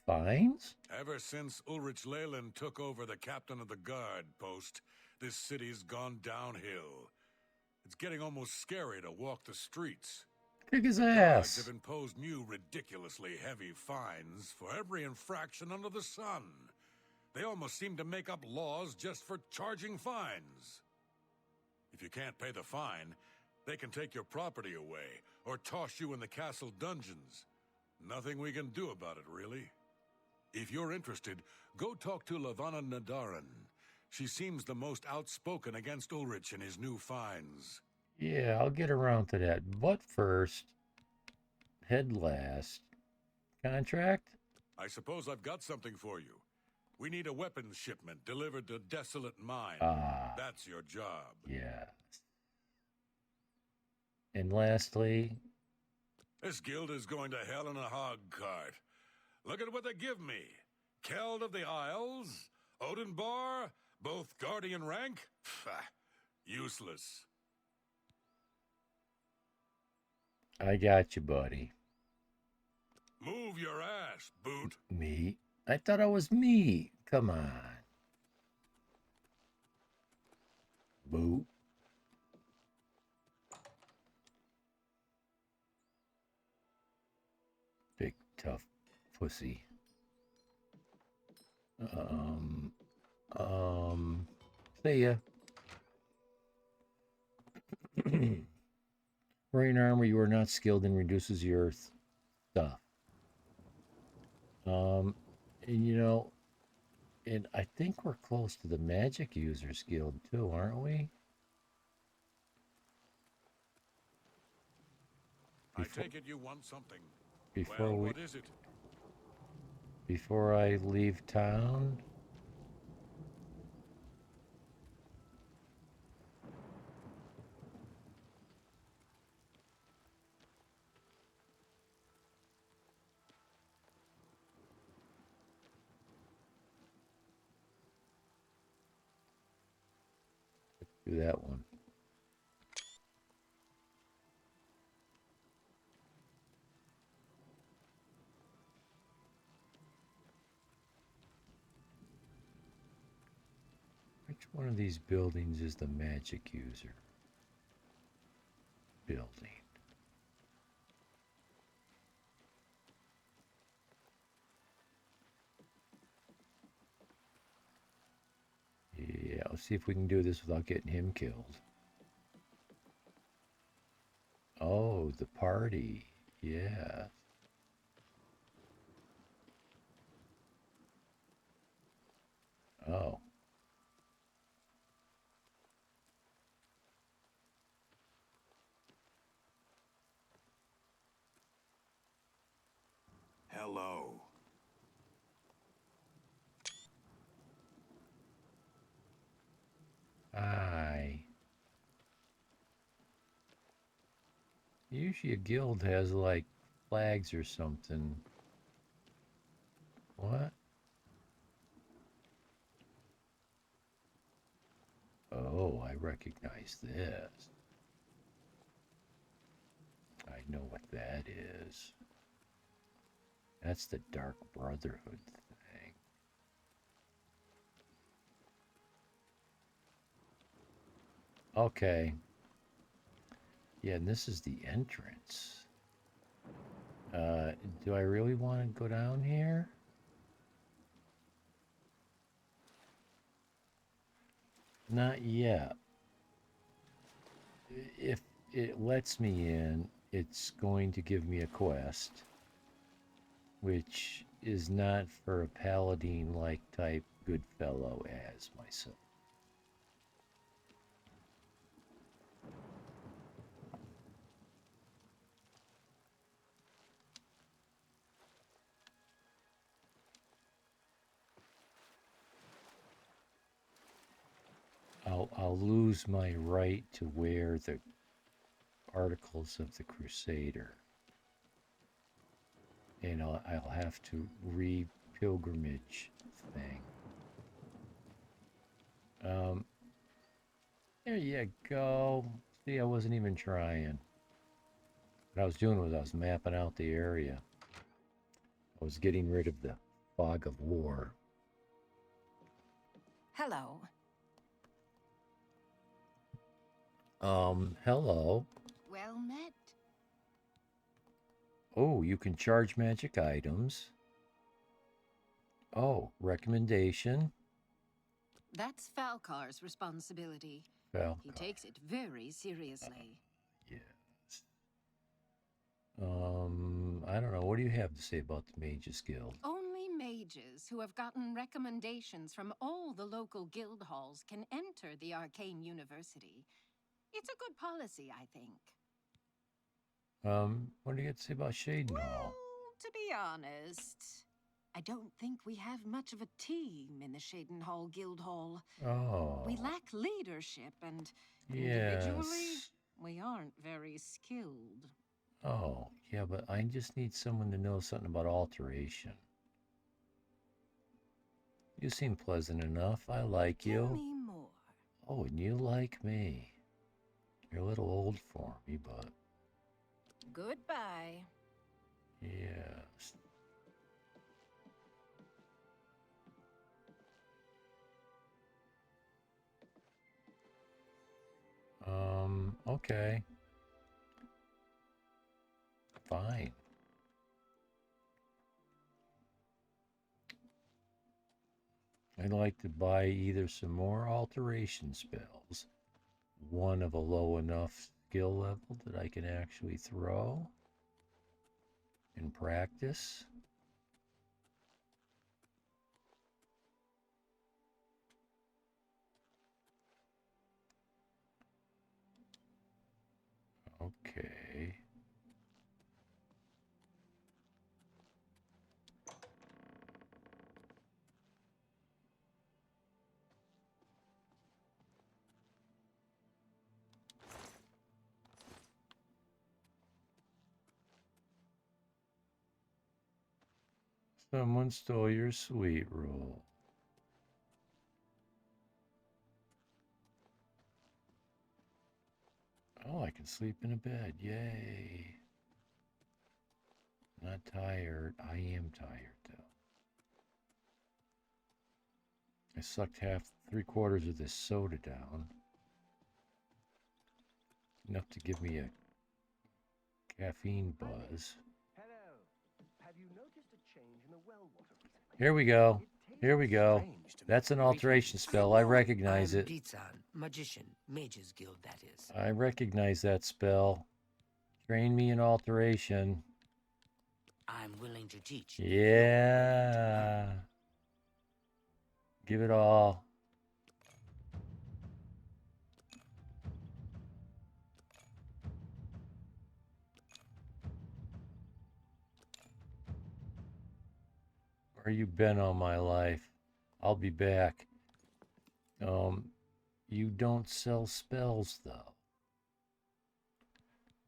Fines? Ever since Ulrich Leyland took over the captain of the guard post, this city's gone downhill. It's getting almost scary to walk the streets. Kick his Guards ass. have imposed new ridiculously heavy fines for every infraction under the sun. They almost seem to make up laws just for charging fines. If you can't pay the fine, they can take your property away or toss you in the castle dungeons. Nothing we can do about it, really. If you're interested, go talk to Lavana Nadaran. She seems the most outspoken against Ulrich and his new fines. Yeah, I'll get around to that. But first, head last. Contract? I suppose I've got something for you. We need a weapons shipment delivered to Desolate Mine. That's your job. Yeah. And lastly, this guild is going to hell in a hog cart. Look at what they give me. Keld of the Isles, Odinbar, both guardian rank. Useless. I got you, buddy. Move your ass, boot. Me? I thought I was me. Come on. Boot. Big tough pussy. See ya. Rain armor, you are not skilled and reduces your stuff. And you know, and I think we're close to the magic users guild too, aren't we? I take it you want something. Before Well, we, what is it? before I leave town. Do that one. Which one of these buildings is the magic user building? See if we can do this without getting him killed. Oh, the party. Yeah. Oh. Hello. Hi. Usually a guild has like flags or something. What? Oh, I recognize this. I know what that is. That's the Dark Brotherhood thing. Okay. Yeah, and this is the entrance. Do I really want to go down here? Not yet. If it lets me in, it's going to give me a quest, which is not for a paladin-like type good fellow as myself. I'll lose my right to wear the Articles of the Crusader. And I'll have to re-pilgrimage thing. There you go. See, I wasn't even trying. What I was doing was I was mapping out the area. I was getting rid of the fog of war. Hello. Hello. Well met. Oh, you can charge magic items. Oh, recommendation. That's Falcar's responsibility. Falcar. He takes it very seriously. Yes. I don't know. What do you have to say about the Mages Guild? Only mages who have gotten recommendations from all the local guild halls can enter the Arcane University. It's a good policy, I think. What do you got to say about Shaden Hall? To be honest, I don't think we have much of a team in the Shaden Hall Guild Hall. Oh. We lack leadership, and yes. individually, we aren't very skilled. Oh, yeah, but I just need someone to know something about alteration. You seem pleasant enough. I like you. Tell me more. Oh, and you like me. You're a little old for me, but... Goodbye. Yes. Okay. Fine. I'd like to buy either some more alteration spells, one of a low enough skill level that I can actually throw and practice. Okay. Someone stole your sweet roll. Oh, I can sleep in a bed. Yay. Not tired. I am tired, though. I sucked three-quarters of this soda down. Enough to give me a caffeine buzz. Hello. Have you noticed a change in the well water recently? Here we go. It Here we go. That's an alteration spell. I recognize I'm it. Bizan, magician, Mages Guild, that is. I recognize that spell. Train me in alteration. I'm willing to teach. Yeah. Give it all. Where you been all my life? I'll be back. You don't sell spells, though.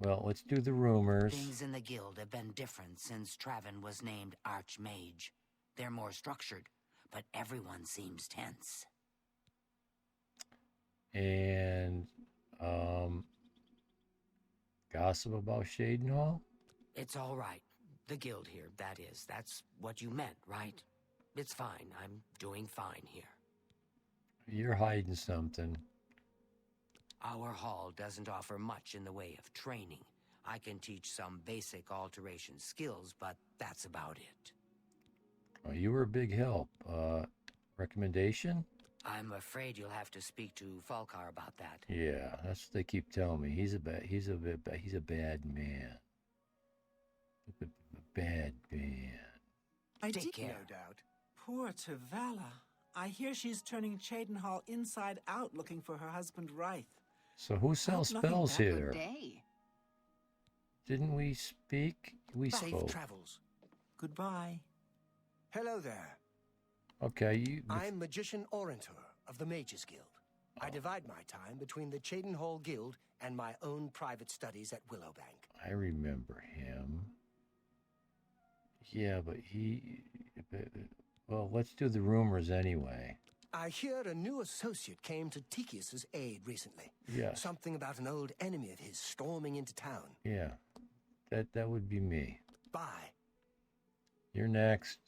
Well, let's do the rumors. Things in the guild have been different since Traven was named Archmage. They're more structured, but everyone seems tense. And, gossip about Shadenhall? It's all right. The guild here, that is. That's what you meant, right? It's fine. I'm doing fine here. You're hiding something. Our hall doesn't offer much in the way of training. I can teach some basic alteration skills, but that's about it. Oh, you were a big help. Recommendation? I'm afraid you'll have to speak to Falkar about that. Yeah, that's what they keep telling me. He's a bad man. Bad man. I Take did, care. no doubt. Poor Tavala. I hear she's turning Cheydinhall inside out looking for her husband Ryth. So who sells Hope nothing spells bad. here? Good day. Didn't we speak? We Safe spoke. travels. Goodbye. Hello there. Okay, you. I'm Magician Orantor of the Mages Guild. I divide my time between the Cheydinhall Guild and my own private studies at Willowbank. I remember him. Yeah, but he. Well, let's do the rumors anyway. I hear a new associate came to Tikius's aid recently. Yes. Something about an old enemy of his storming into town. Yeah, that would be me. Bye. You're next.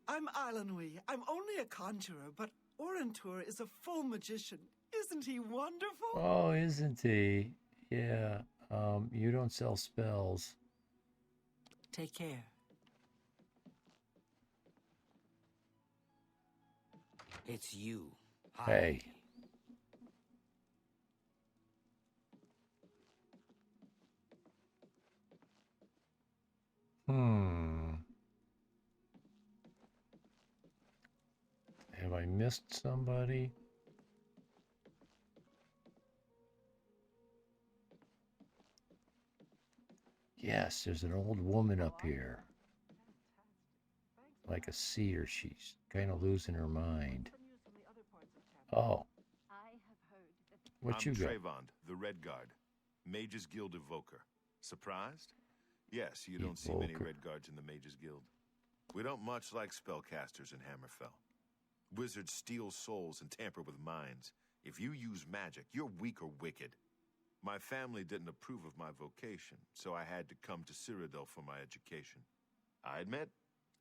I'm Ilanui. I'm only a conjurer, but Orantor is a full magician. Isn't he wonderful? Oh, isn't he? Yeah. You don't sell spells. Take care. It's you. Hey. Have I missed somebody? Yes, there's an old woman up here. Like a seer, she's kind of losing her mind. Oh. What you got? Trayvon, the Red Guard, Mages Guild Evoker. Surprised? Yes, you don't see many Evoker. Red Guards in the Mages Guild. We don't much like spellcasters in Hammerfell. Wizards steal souls and tamper with minds. If you use magic, you're weak or wicked. My family didn't approve of my vocation, so I had to come to Cyrodiil for my education. I admit,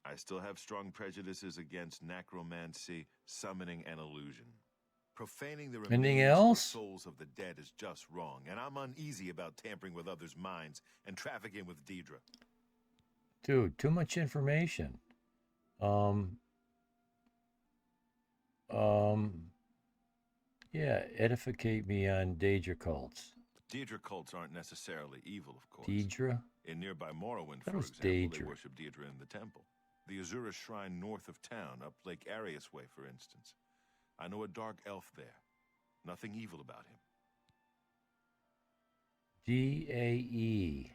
I still have strong prejudices against necromancy, summoning, and illusion. Profaning the Anything remains or else? souls of the dead is just wrong, and I'm uneasy about tampering with others' minds and trafficking with Deidre. Dude, too much information. Yeah, edificate me on Daedra cults. Deidre cults aren't necessarily evil, of course. Deidre? In nearby Morrowind, That for was example, they Daedra. worship Deidre in the temple. The Azura shrine north of town, up Lake Arius Way, for instance. I know a dark elf there. Nothing evil about him. D-A-E.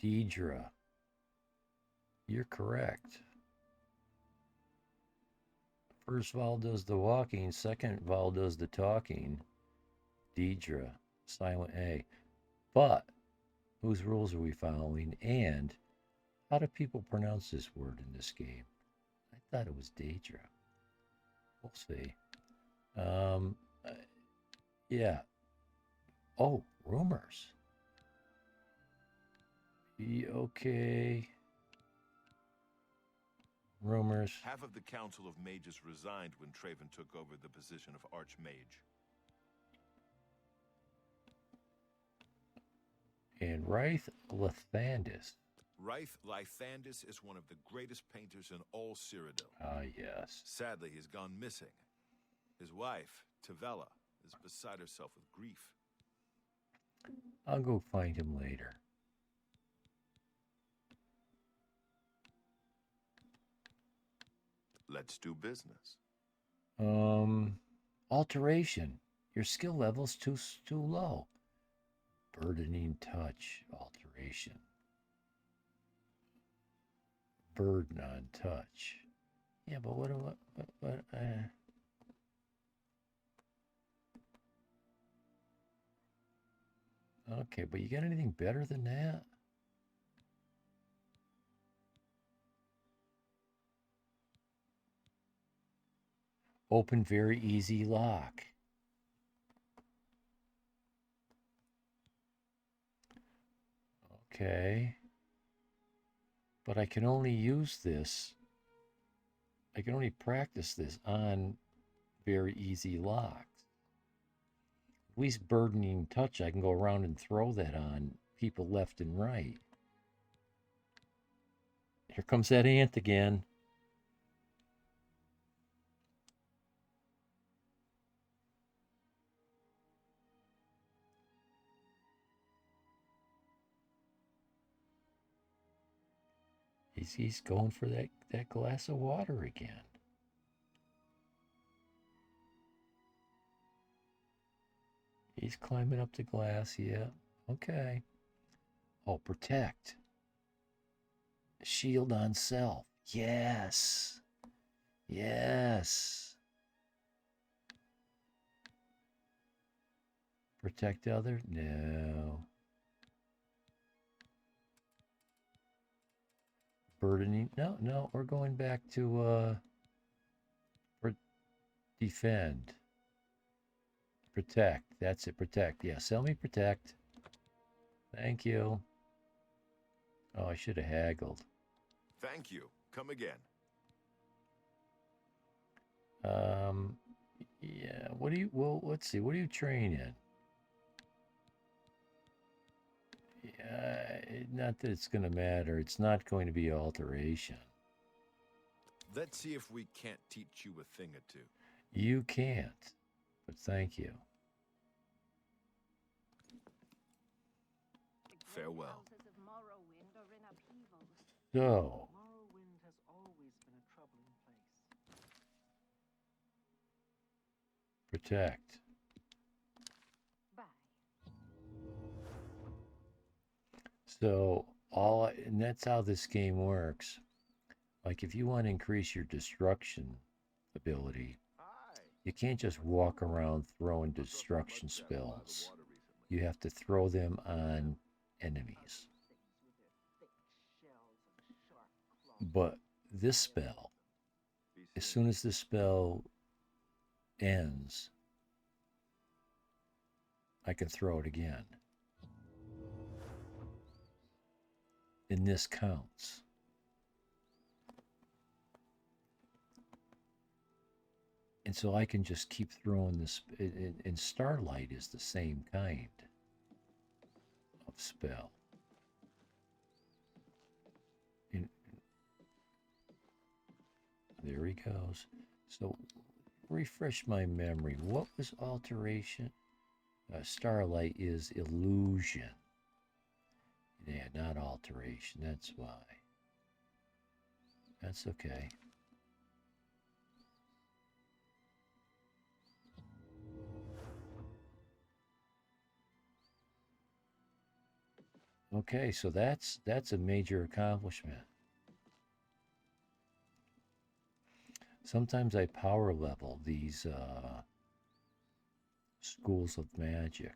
Deidre. You're correct. First vowel does the walking, second vowel does the talking. Deidre, silent A. But, whose rules are we following? And, how do people pronounce this word in this game? I thought it was Deidre. We'll see. Yeah. Oh, rumors. Okay. Rumors. Half of the Council of Mages resigned when Traven took over the position of Archmage. And Ryth Lathandis. Raith Lythandis is one of the greatest painters in all Cyrodiil. Ah, yes. Sadly, he's gone missing. His wife, Tavella, is beside herself with grief. I'll go find him later. Let's do business. Alteration. Your skill level's too low. Burdening touch. Alteration. Burden on touch. Yeah, but what okay, but you got anything better than that? Open very easy lock. Okay. But I can only use this. I can only practice this on very easy locks. At least burdening touch, I can go around and throw that on people left and right. Here comes that ant again. He's going for that glass of water again. He's climbing up the glass, yeah. Okay. Oh, protect. Shield on self. Yes. Yes. Protect other? No. Burdening? No, we're going back to defend. Protect. That's it, protect. Yeah, sell me protect. Thank you. Oh, I should have haggled. Thank you. Come again. Yeah, let's see, what do you train in? Yeah, not that it's going to matter. It's not going to be alteration. Let's see if we can't teach you a thing or two. You can't, but thank you. Farewell. So, Morrowind has always been a troubling place. protect. Bye. So, and that's how this game works. Like, if you want to increase your destruction ability, you can't just walk around throwing destruction spells. You have to throw them on enemies. But this spell, as soon as this spell ends, I can throw it again. And this counts. And so I can just keep throwing this, and Starlight is the same kind of spell. There he goes. So, refresh my memory. What was alteration? Starlight is illusion. Yeah, not alteration. That's why. That's okay. Okay, so that's a major accomplishment. Sometimes I power level these schools of magic.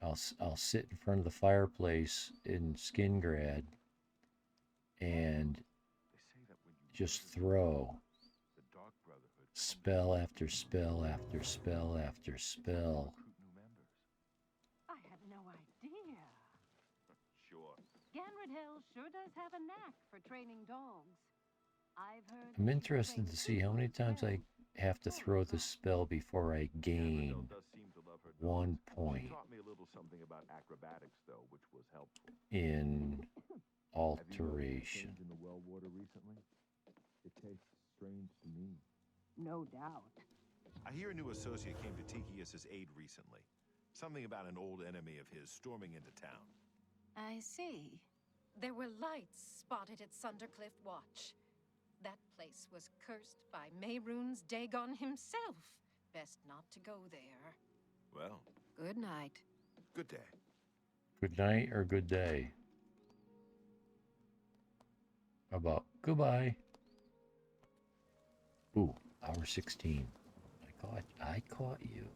I'll sit in front of the fireplace in Skingrad and just throw spell after spell after spell after spell. I had no idea. Sure. Ganrid Hill sure does have a knack for training dogs. I've heard I'm interested to see how many times I have to throw this spell before I gain 1 point. Taught me a little something about acrobatics, though, which was helpful. In Have you noticed a alteration. change in the well water recently? It tastes strange to me. No doubt. I hear a new associate came to Tikius's aid recently. Something about an old enemy of his storming into town. I see. There were lights spotted at Sundercliff Watch. That place was cursed by Mehrunes Dagon himself. Best not to go there. Well, Good night. good day. Good night or good day? How about goodbye? Ooh, hour 16. I caught you.